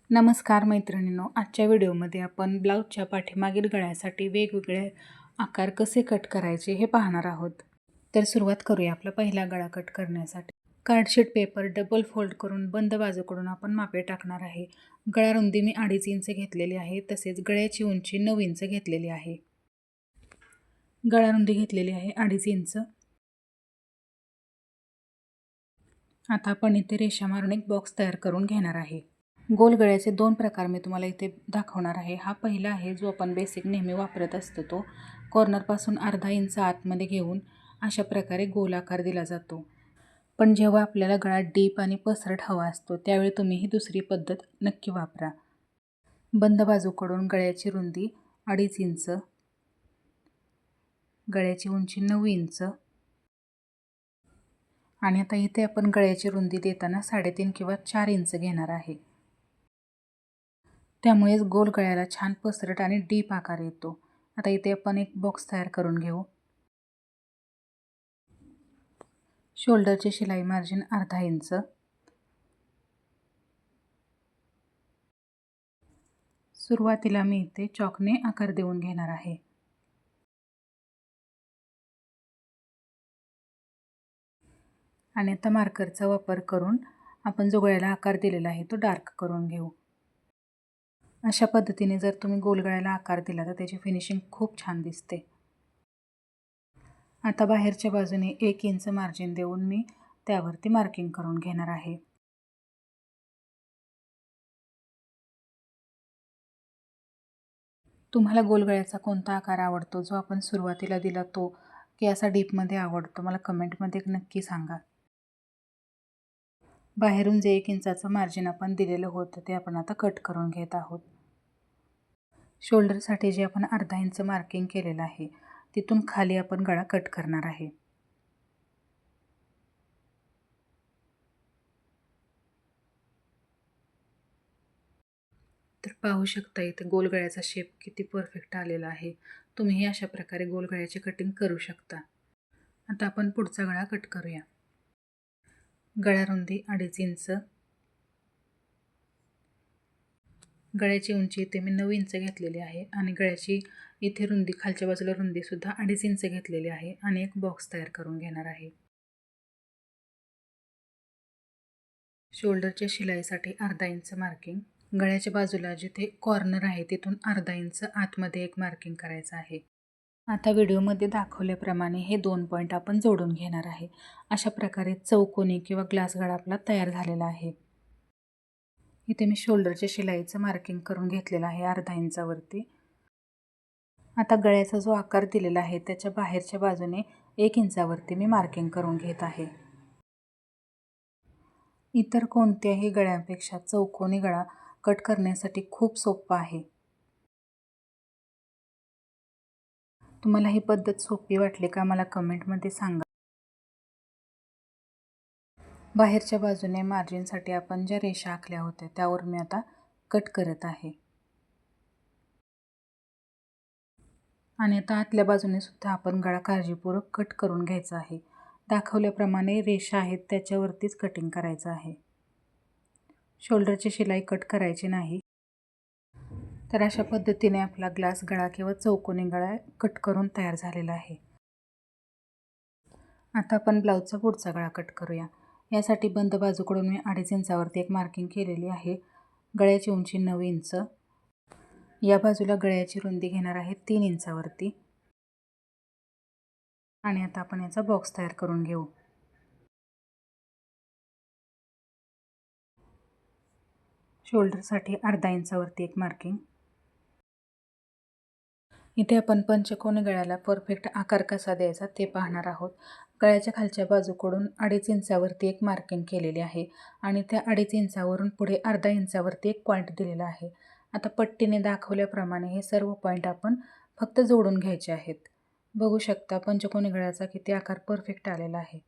नमस्कार मैत्रिणींनो, आजच्या व्हिडिओमध्ये आपण ब्लाऊजच्या पाठीमागील गळ्यासाठी वेगवेगळे आकार कसे कट करायचे हे पाहणार आहोत. तर सुरुवात करूया आपला पहिला गळा कट करण्यासाठी. कार्डशीट पेपर डबल फोल्ड करून बंद बाजूकडून आपण मापे टाकणार आहे. गळा रुंदी मी 2.5 इंच घेतलेली आहे, तसेच गळ्याची उंची 9 इंच घेतलेली आहे. गळा रुंदी घेतलेली आहे 2.5 इंच. आता आपण इथे रेषा मारून एक बॉक्स तयार करून घेणार आहे. गोल गळ्याचे 2 प्रकार मी तुम्हाला इथे दाखवणार आहे. हा पहिला आहे जो आपण बेसिक नेहमी वापरत असतो तो. कॉर्नरपासून अर्धा इंच आतमध्ये घेऊन अशा प्रकारे गोल आकार दिला जातो. पण जेव्हा आपल्याला गळा डीप आणि पसरट हवा असतो त्यावेळी तुम्ही ही दुसरी पद्धत नक्की वापरा. बंद बाजूकडून गळ्याची रुंदी 2.5 इंच, गळ्याची उंची 9 इंच आणि आता इथे आपण गळ्याची रुंदी देताना 3.5 किंवा 4 इंच घेणार आहे. त्यामुळेच गोल गळ्याला छान पसरट आणि डीप आकार येतो. आता इथे आपण एक बॉक्स तयार करून घेऊ. शोल्डरची शिलाई मार्जिन अर्धा इंच. सुरुवातीला मी इथे चॉकने आकार देऊन घेणार आहे. आणि आता मार्करचा वापर करून आपण जो गळ्याला आकार दिलेला आहे तो डार्क करून घेऊ. अशा पद्धतीने जर तुम्ही गोल गळ्याला आकार दिला तर त्याची फिनिशिंग खूप छान दिसते. आता बाहेरच्या बाजूने 1 इंच मार्जिन देऊन मी त्यावरती मार्किंग करून घेणार आहे. तुम्हाला गोल गळ्याचा कोणता आकार आवडतो, जो आपण सुरुवातीला दिला तो, की असा डीपमध्ये आवडतो, मला कमेंटमध्ये नक्की सांगा. बाहेरून जे 1 इंचाचं मार्जिन आपण दिलेलं होतं ते आपण आता कट करून घेत आहोत. शोल्डरसाठी जे आपण अर्धा इंच मार्किंग केलेलं आहे तिथून खाली आपण गळा कट करणार आहे. तर पाहू शकता इथे गोल गळ्याचा शेप किती परफेक्ट आलेला आहे. तुम्हीही अशा प्रकारे गोल गळ्याची कटिंग करू शकता. आता आपण पुढचा गळा कट करूया. गळा रुंदी 2.5 इंच, गळ्याची उंची इथे मी 9 इंच घेतलेली आहे आणि गळ्याची इथे रुंदी, खालच्या बाजूला रुंदीसुद्धा 2.5 इंच घेतलेली आहे आणि एक बॉक्स तयार करून घेणार आहे. शोल्डरच्या शिलाईसाठी अर्धा इंच मार्किंग. गळ्याच्या बाजूला जिथे कॉर्नर आहे तिथून अर्धा इंच आतमध्ये एक मार्किंग करायचं आहे. आता व्हिडिओमध्ये दाखवल्याप्रमाणे हे 2 पॉईंट आपण जोडून घेणार आहे. अशा प्रकारे चौकोनी किंवा ग्लास गळा आपला तयार झालेला आहे. इथे मी शोल्डरच्या शिलाईचं मार्किंग करून घेतलेलं आहे अर्धा इंचावरती. आता गळ्याचा जो आकार दिलेला आहे त्याच्या बाहेरच्या बाजूने 1 इंचावरती मी मार्किंग करून घेत आहे. इतर कोणत्याही गळ्यापेक्षा चौकोनी गळा कट करण्यासाठी खूप सोपा आहे. तुम्हाला ही पद्धत सोपी वाटली का मला कमेंटमध्ये सांगा. बाहेरच्या बाजूने मार्जिनसाठी आपण ज्या रेषा आखल्या होत्या त्यावर मी आता कट करत आहे. आणि आता आतल्या बाजूने सुद्धा आपण गळा काळजीपूर्वक कट करून घ्यायचा आहे. दाखवल्याप्रमाणे रेषा आहेत त्याच्यावरतीच कटिंग करायचं आहे. शोल्डरची शिलाई कट करायची नाही. तर अशा पद्धतीने आपला ग्लास गळा किंवा चौकोनी गळा कट करून तयार झालेला आहे. आता आपण ब्लाऊजचा पुढचा गळा कट करूया. यासाठी बंद बाजूकडून मी 2.5 इंचावरती एक मार्किंग केलेली आहे. गळ्याची उंची 9 इंच. या बाजूला गळ्याची रुंदी घेणार आहे 3 इंचावरती. आणि आता आपण याचा बॉक्स तयार करून घेऊ. शोल्डरसाठी अर्धा इंचावरती एक मार्किंग. इथे आपण पंचकोनी गळ्याला परफेक्ट आकार कसा द्यायचा ते पाहणार आहोत. गळ्याच्या खालच्या बाजूकडून 2.5 इंचावरती एक मार्किंग केलेली आहे आणि त्या 2.5 इंचावरून पुढे अर्धा इंचावरती एक पॉईंट दिलेला आहे. आता पट्टीने दाखवल्याप्रमाणे हे सर्व पॉईंट आपण फक्त जोडून घ्यायचे आहेत. बघू शकता पंचकोनी गळ्याचा किती आकार परफेक्ट आलेला आहे.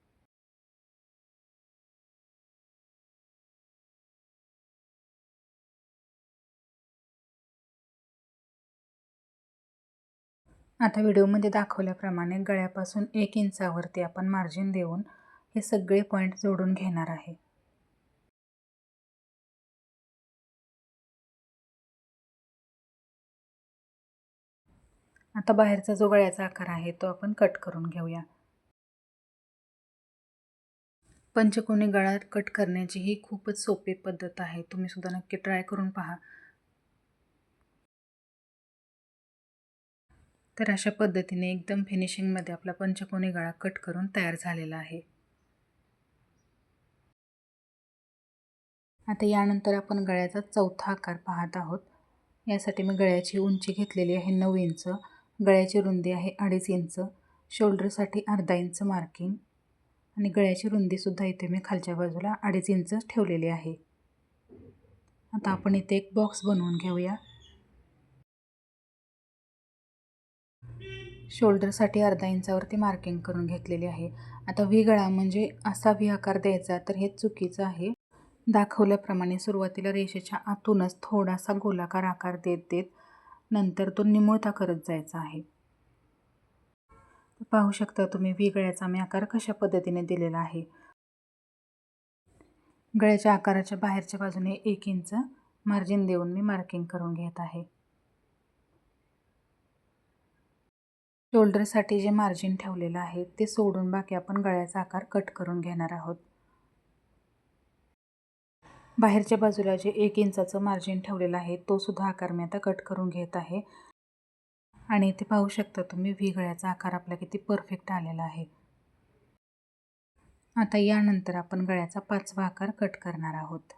आता व्हिडिओमध्ये दाखवल्याप्रमाणे गळ्यापासून 1 इंचावरती आपण मार्जिन देऊन हे सगळे पॉईंट जोडून घेणार आहे. आता बाहेरचा जो गळ्याचा आकार आहे तो आपण कट करून घेऊया. पंचकोनी गळा कट करण्याची ही खूपच सोपी पद्धत आहे. तुम्ही सुद्धा नक्की ट्राय करून पहा. तर अशा पद्धतीने एकदम फिनिशिंगमध्ये आपला पंचकोनी गळा कट करून तयार झालेला आहे. आता यानंतर आपण गळ्याचा चौथा आकार पाहत आहोत. यासाठी मी गळ्याची उंची घेतलेली आहे 9 इंच, गळ्याची रुंदी आहे 2.5 इंच, शोल्डरसाठी अर्धा इंच मार्किंग आणि गळ्याची रुंदीसुद्धा इथे मी खालच्या बाजूला 2.5 इंच ठेवलेली आहे. आता आपण इथे एक बॉक्स बनवून घेऊया. शोल्डरसाठी अर्धा इंचावरती मार्किंग करून घेतलेली आहे. आता व्ही गळा म्हणजे असा व्ही आकार द्यायचा, तर हे चुकीचं आहे. दाखवल्याप्रमाणे सुरुवातीला रेषेच्या आतूनच थोडासा गोलाकार आकार देत देत नंतर तो निमुळता करत जायचा आहे. पाहू शकता तुम्ही व्ही गळ्याचा मी आकार कशा पद्धतीने दिलेला आहे. गळ्याच्या आकाराच्या बाहेरच्या बाजूने 1 इंच मार्जिन देऊन मी मार्किंग करून घेत आहे. शोल्डरसाठी जे मार्जिन ठेवलेलं आहे ते सोडून बाकी आपण गळ्याचा आकार कट करून घेणार आहोत. बाहेरच्या बाजूला जे 1 इंचाचं मार्जिन ठेवलेलं आहे तो सुद्धा आकार मी आता कट करून घेत आहे. आणि इथे पाहू शकता तुम्ही व्ही गळ्याचा आकार आपला किती परफेक्ट आलेला आहे. आता यानंतर आपण गळ्याचा 5वा आकार कट करणार आहोत.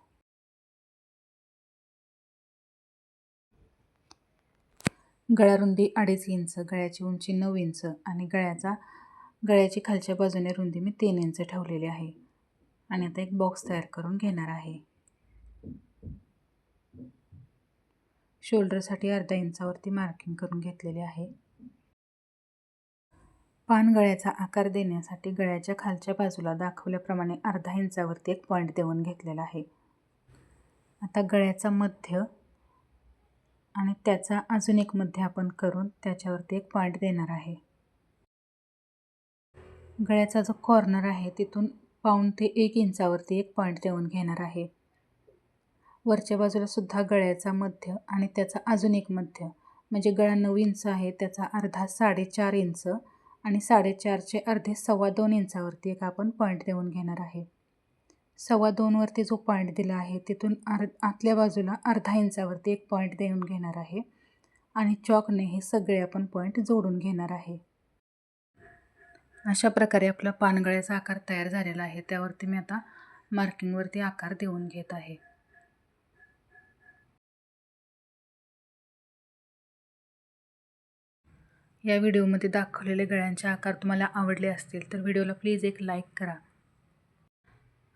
गळा रुंदी 2.5 इंच, गळ्याची उंची 9 इंच आणि गळ्याची खालच्या बाजूने रुंदी मी 3 इंच ठेवलेली आहे. आणि आता एक बॉक्स तयार करून घेणार आहे. शोल्डरसाठी अर्धा इंचावरती मार्किंग करून घेतलेले आहे. पान गळ्याचा आकार देण्यासाठी गळ्याच्या खालच्या बाजूला दाखवल्याप्रमाणे अर्धा इंचावरती एक पॉईंट देऊन घेतलेला आहे. आता गळ्याचा मध्य आणि त्याचा अजून एक मध्य आपण करून त्याच्यावरती एक पॉईंट देणार आहे. गळ्याचा जो कॉर्नर आहे तिथून पाऊण ते 1 इंचावरती एक पॉईंट देऊन घेणार आहे. वरच्या बाजूला सुद्धा गळ्याचा मध्य आणि त्याचा अजून एक मध्य म्हणजे गळा 9 इंच आहे त्याचा अर्धा 4.5 इंच आणि 4.5चे अर्धे 2.25 इंचावरती एक आपण पॉईंट देऊन घेणार आहे. 2.25 वरती जो पॉईंट दिला आहे तिथून आतल्या बाजूला अर्धा इंचावरती एक पॉईंट देऊन घेणार आहे आणि चॉकने हे सगळे आपण पॉईंट जोडून घेणार आहे. अशा प्रकारे आपला पानगळ्याचा आकार तयार झालेला आहे. त्यावरती मी आता मार्किंगवरती आकार देऊन घेत आहे. या व्हिडिओमध्ये दाखवलेले गळ्यांचे आकार तुम्हाला आवडले असतील तर व्हिडिओला प्लीज एक लाईक करा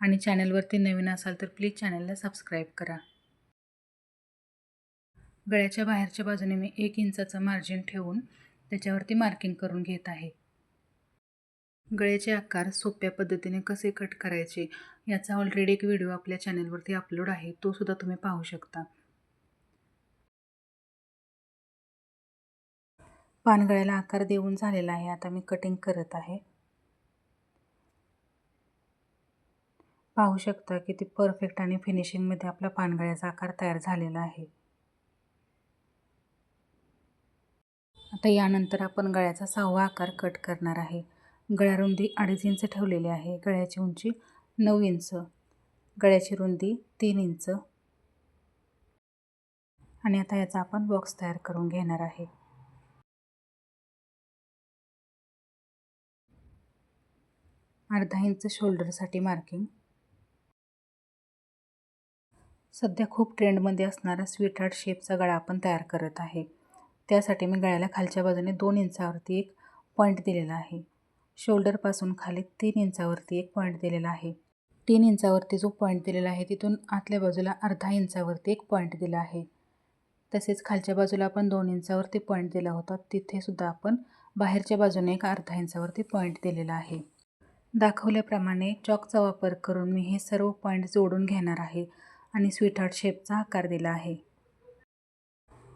आणि चॅनलवरती नवीन असाल तर प्लीज चॅनलला सबस्क्राईब करा. गळ्याच्या बाहेरच्या बाजूने मी 1 इंचाचं मार्जिन ठेवून त्याच्यावरती मार्किंग करून घेत आहे. गळ्याचे आकार सोप्या पद्धतीने कसे कट करायचे याचा ऑलरेडी एक व्हिडिओ आपल्या चॅनलवरती अपलोड आहे, तो सुद्धा तुम्ही पाहू शकता. पानगळ्याला आकार देऊन झालेला आहे. आता मी कटिंग करत आहे. पाहू शकता किती परफेक्ट आणि फिनिशिंगमध्ये आपला पानगळ्याचा आकार तयार झालेला आहे. आता यानंतर आपण गळ्याचा 6वा आकार कट करणार आहे. गळा रुंदी 2.5 इंच ठेवलेली आहे. गळ्याची उंची 9 इंच, गळ्याची रुंदी 3 इंच आणि आता याचा आपण बॉक्स तयार करून घेणार आहे. अर्धा इंच शोल्डरसाठी मार्किंग. सध्या खूप ट्रेंडमध्ये असणारा स्वीटहार्ट शेपचा गळा आपण तयार करत आहे. त्यासाठी मी गळ्याला खालच्या बाजूने 2 इंचावरती एक पॉईंट दिलेला आहे. शोल्डरपासून खाली 3 इंचावरती एक पॉईंट दिलेला आहे. 3 इंचावरती जो पॉईंट दिलेला आहे तिथून आतल्या बाजूला अर्धा इंचावरती एक पॉईंट दिला आहे. तसेच खालच्या बाजूला आपण 2 इंचावरती पॉईंट दिला होता, तिथे सुद्धा आपण बाहेरच्या बाजूने एक अर्धा इंचावरती पॉईंट दिलेला आहे. दाखवल्याप्रमाणे चॉकचा वापर करून मी हे सर्व पॉईंट जोडून घेणार आहे आणि स्वीटहार्ट शेपचा आकार दिला आहे.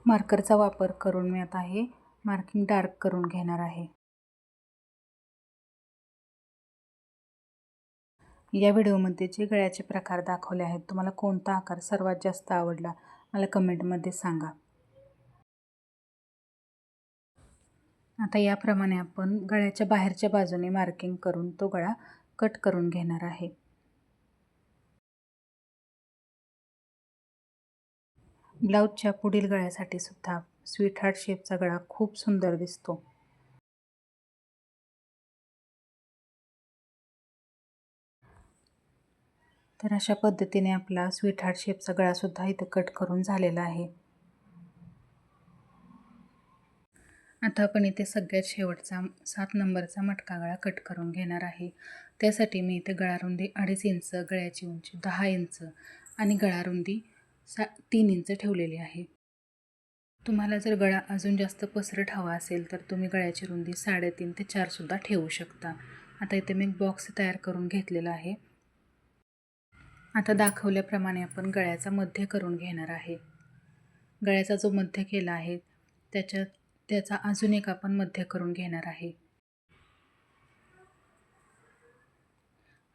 मार्करचा वापर करून मी आता हे मार्किंग डार्क करून घेणार आहे. या व्हिडिओमध्ये जे गळ्याचे प्रकार दाखवले आहेत तुम्हाला कोणता आकार सर्वात जास्त आवडला मला कमेंटमध्ये सांगा. आता याप्रमाणे आपण गळ्याच्या बाहेरच्या बाजूने मार्किंग करून तो गळा कट करून घेणार आहे. ब्लाऊजच्या पुढील गळ्यासाठी सुद्धा स्वीटहार्ट शेपचा गळा खूप सुंदर दिसतो. तर अशा पद्धतीने आपला स्वीटहार्ट शेपचा गळा सुद्धा इथे कट करून झालेला आहे. आता आपण इथे सगळ्यात शेवटचा 7 नंबरचा मटका गळा कट करून घेणार आहे. त्यासाठी मी इथे गळा रुंदी 2.5 इंच, गळ्याची उंची 10 इंच आणि गळा रुंदी 3 इंच ठेवलेली आहे. तुम्हाला जर गळा अजून जास्त पसरट हवा असेल तर तुम्ही गळ्याची रुंदी 3.5 ते 4 सुद्धा ठेवू शकता. आता इथे मी एक बॉक्स तयार करून घेतलेला आहे. आता दाखवल्याप्रमाणे आपण गळ्याचा मध्य करून घेणार आहे. गळ्याचा जो मध्य केला आहे त्याचा अजून एक आपण मध्य करून घेणार आहे.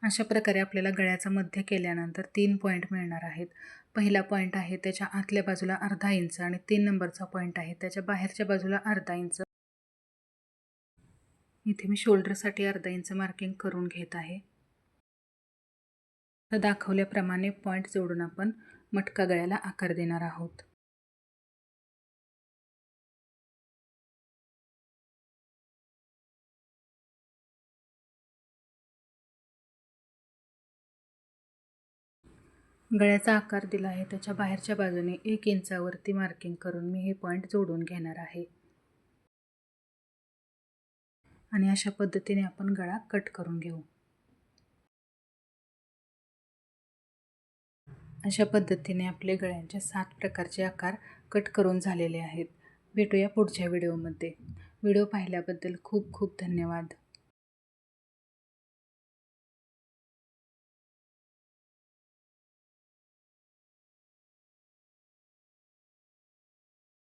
अशा प्रकारे आपल्याला गळ्याचा मध्य केल्यानंतर 3 पॉईंट मिळणार आहेत. पहिला पॉईंट आहे त्याच्या आतल्या बाजूला अर्धा इंच आणि 3 नंबरचा पॉईंट आहे त्याच्या बाहेरच्या बाजूला अर्धा इंच. इथे मी शोल्डरसाठी अर्धा इंच मार्किंग करून घेत आहे. तर दाखवल्याप्रमाणे पॉईंट जोडून आपण मटका गळ्याला आकार देणार आहोत. गळ्याचा आकार दिला आहे त्याच्या बाहेरच्या बाजूने 1 इंचावरती मार्किंग करून मी हे पॉईंट जोडून घेणार आहे आणि अशा पद्धतीने आपण गळा कट करून घेऊ. अशा पद्धतीने आपले गळ्यांचे 7 प्रकारचे आकार कट करून झालेले आहेत. भेटूया पुढच्या व्हिडिओमध्ये. व्हिडिओ पाहिल्याबद्दल खूप खूप धन्यवाद.